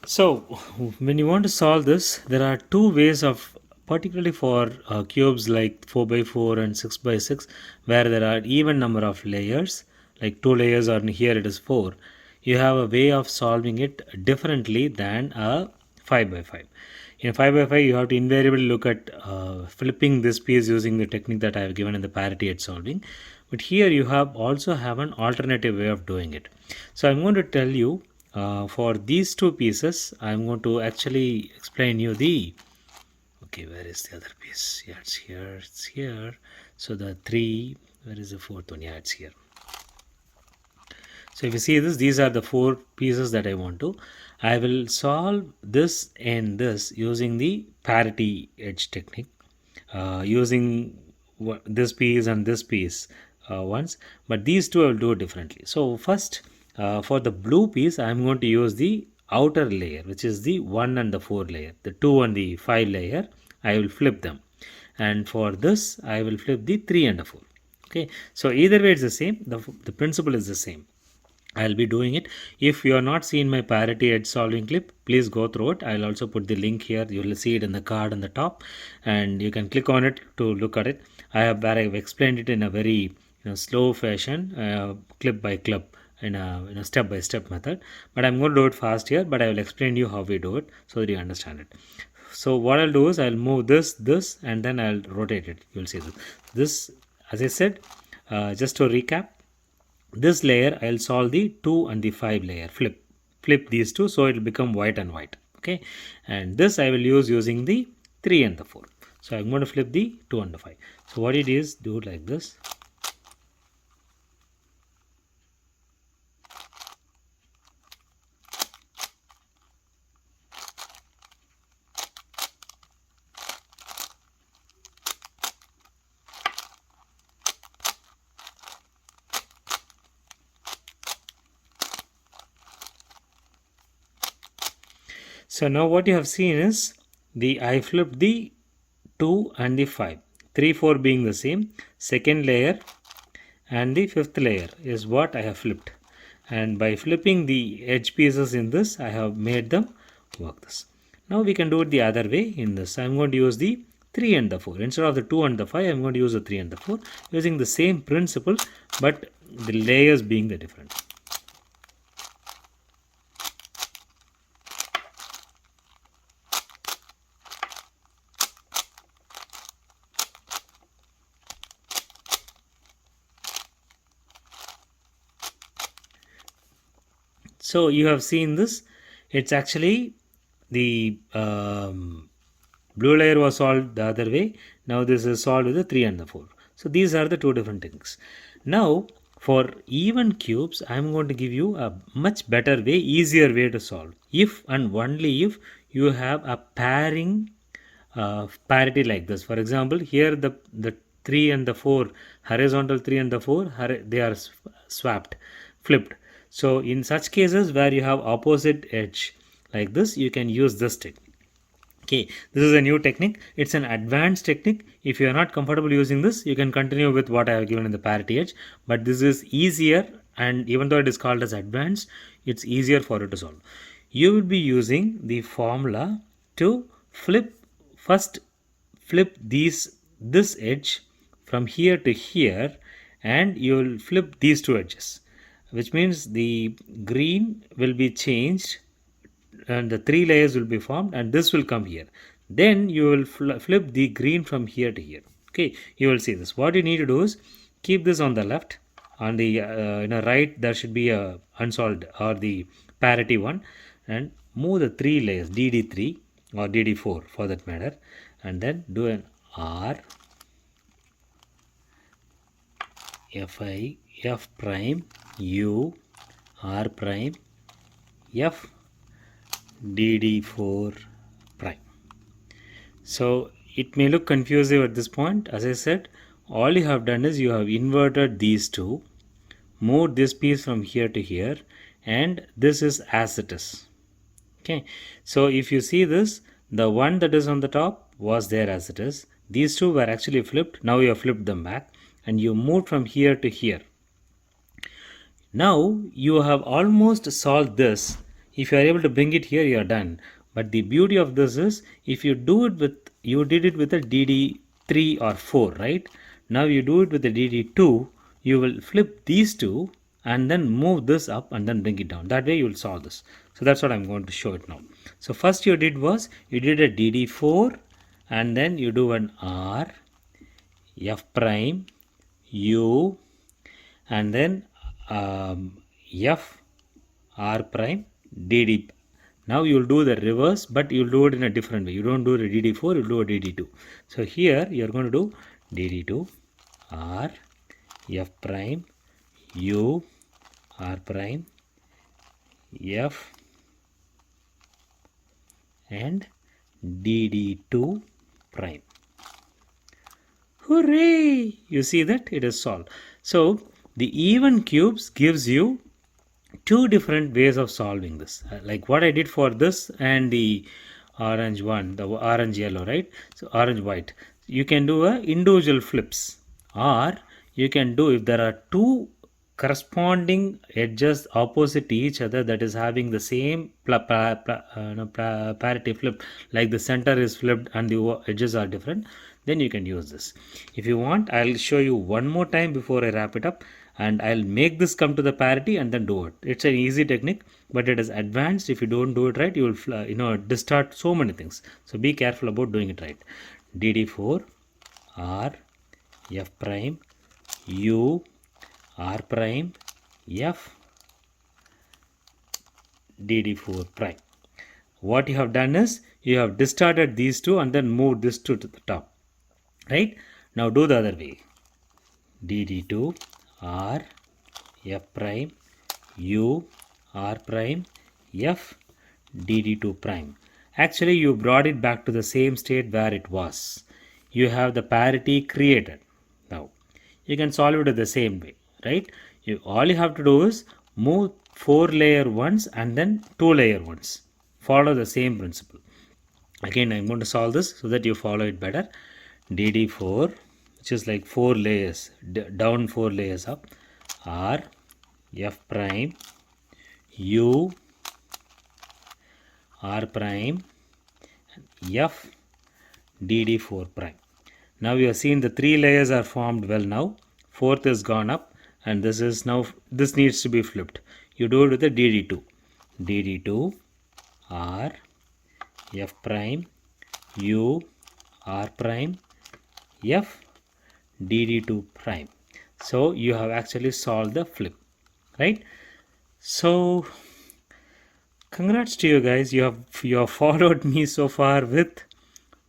So, when you want to solve this, there are two ways of, particularly for cubes like 4 by 4 and 6 by 6, where there are even number of layers, like 2 layers, or here it is 4. You have a way of solving it differently than a 5 by 5. In 5 by 5, you have to invariably look at flipping this piece using the technique that I have given in the parity at solving. But here you have also have an alternative way of doing it. So I'm going to tell you for these two pieces, I'm going to actually explain you the, okay, where is the other piece? Yeah, it's here, it's here. So the 3, where is the fourth one? Yeah, it's here. So if you see this, these are the 4 pieces that I want to. I will solve this and this using the parity edge technique, using this piece and this piece once, but these two I will do it differently. So first, for the blue piece, I am going to use the outer layer, which is the 1 and the 4 layer. The 2 and the 5 layer, I will flip them. And for this, I will flip the 3 and the 4. Okay, so either way it's the same. The principle is the same. I'll be doing it. If you are not seen my parity edge solving clip, please go through it. I'll also put the link here. You will see it in the card on the top, and you can click on it to look at it. I've explained it in a very slow fashion, clip by clip, in a step by step method. But I'm going to do it fast here. But I will explain you how we do it so that you understand it. So what I'll do is I'll move this, and then I'll rotate it. You'll see this. This, as I said, just to recap, this layer I'll solve the 2 and the 5 layer, flip these two, so it will become white and white. Okay, and this I will use using the 3 and the 4. So I'm going to flip the 2 and the 5. So what it is, do it like this. So now what you have seen is I flipped the 2 and the 5, 3, 4 being the same. Second layer and the fifth layer is what I have flipped, and by flipping the edge pieces in this, I have made them work this. Now we can do it the other way. In this, I'm going to use the 3 and the 4 instead of the 2 and the 5. I'm going to use the 3 and the 4 using the same principle, but the layers being the different. So you have seen this. It's actually the blue layer was solved the other way. Now this is solved with the 3 and the 4. So these are the two different things. Now for even cubes, I'm going to give you a much better way, easier way to solve. If and only if you have a parity like this. For example, here the 3 and the 4, horizontal 3 and the 4, they are swapped, flipped. So in such cases where you have opposite edge like this, you can use this technique. Okay, this is a new technique. It's an advanced technique. If you are not comfortable using this, you can continue with what I have given in the parity edge. But this is easier, and even though it is called as advanced, it's easier for it to solve. You will be using the formula to first flip this edge from here to here, and you will flip these two edges, which means the green will be changed and the 3 layers will be formed, and this will come here. Then you will flip the green from here to here. Okay, you will see this. What you need to do is keep this on the left. On the right, there should be a unsolved or the parity one, and move the 3 layers, DD3 or DD4 for that matter, and then do an R, Fi, F prime, U, R prime, F, DD4 prime. So it may look confusing at this point. As I said, all you have done is you have inverted these two, moved this piece from here to here, and this is as it is. Okay, so if you see this, the one that is on the top was there as it is. These two were actually flipped. Now you have flipped them back, and you moved from here to here. Now you have almost solved this If you are able to bring it here, you are done. But the beauty of this is, if you do it with, you did it with a DD3 or 4, right? Now you do it with the DD2, you will flip these two and then move this up and then bring it down. That way you will solve this. So that's what I'm going to show it now. So first you did was, you did a DD4 and then you do an R, F prime, U, and then F, R prime, DD. Now you will do the reverse, but you will do it in a different way. You don't do a DD4, you do a DD2. So here you are going to do DD2, R, F prime, U, R prime, F, and DD2 prime. Hooray! You see that it is solved. So the even cubes gives you two different ways of solving this, like what I did for this and the orange one, the orange yellow, right? So orange white, you can do a individual flips, or you can do, if there are two corresponding edges opposite to each other that is having the same parity flip, like the center is flipped and the edges are different, then you can use this. If you want, I'll show you one more time before I wrap it up, and I'll make this come to the parity and then do it. It's an easy technique, but it is advanced. If you don't do it right, you will distort so many things. So be careful about doing it right. DD4, R, F prime, U, R prime, F, DD4 prime. What you have done is, you have distorted these two and then moved this two to the top, right? Now do the other way. DD2, R, F prime, U, R prime, F, DD2 prime. Actually, you brought it back to the same state where it was. You have the parity created. Now, you can solve it the same way, right? All you have to do is move 4 layer ones and then 2 layer ones. Follow the same principle. Again, I'm going to solve this so that you follow it better. DD4, which is like 4 layers, down 4 layers up, R, F prime, U, R prime, F, DD4 prime. Now you have seen the 3 layers are formed well now. 4th is gone up, and this is now, this needs to be flipped. You do it with the DD2. DD2, R, F prime, U, R prime, F, DD2 prime. So you have actually solved the flip, right? So congrats to you guys. You have followed me so far with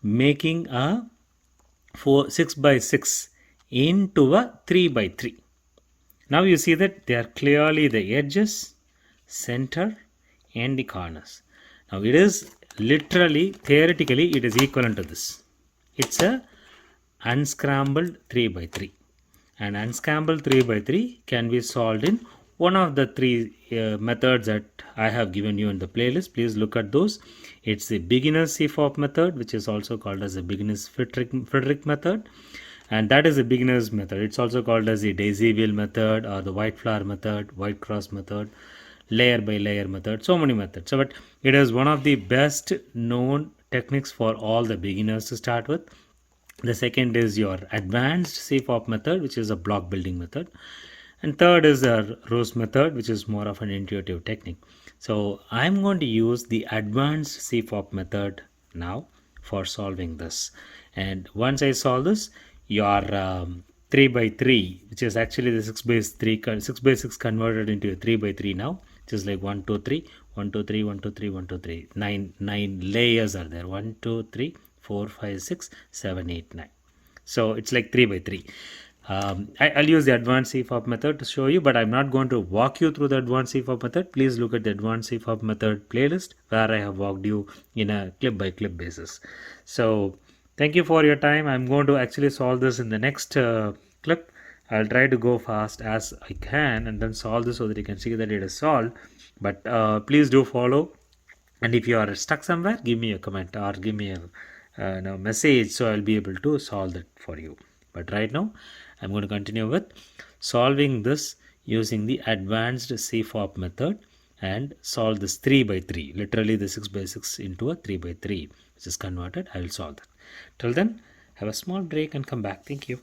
making a 6x6 into a 3x3. Now you see that they are clearly the edges, center, and the corners. Now it is literally, theoretically, it is equivalent to this. It's a unscrambled 3x3. And unscrambled 3x3 can be solved in one of the three methods that I have given you in the playlist. Please look at those. It's the beginner's CFOP method, which is also called as the beginner's Frederick method, and that is a beginner's method. It's also called as the daisy wheel method, or the white flower method, white cross method, layer by layer method, so many methods. So, but it is one of the best known techniques for all the beginners to start with. The second is your advanced CFOP method, which is a block building method. And third is the rose method, which is more of an intuitive technique. So I'm going to use the advanced CFOP method now for solving this. And once I solve this, your 3x3, which is actually the 6x6 converted into a 3x3 now, which is like 1, 2, 3, 1, 2, 3, 1, 2, 3, 1, 2, 3. Nine layers are there. 1, 2, 3, 4, 5, 6, 7, 8, 9. So it's like 3x3. I'll use the advanced CFOP method to show you, but I'm not going to walk you through the advanced CFOP method. Please look at the advanced CFOP method playlist where I have walked you in a clip by clip basis. So thank you for your time. I'm going to actually solve this in the next clip. I'll try to go fast as I can and then solve this so that you can see that it is solved. But please do follow. And if you are stuck somewhere, give me a comment or give me a message so I'll be able to solve that for you. But right now, I'm going to continue with solving this using the advanced CFOP method. and solve this 3 by 3, literally the 6 by 6 into a 3 by 3, which is converted. I will solve that. Till then, have a small break and come back. Thank you.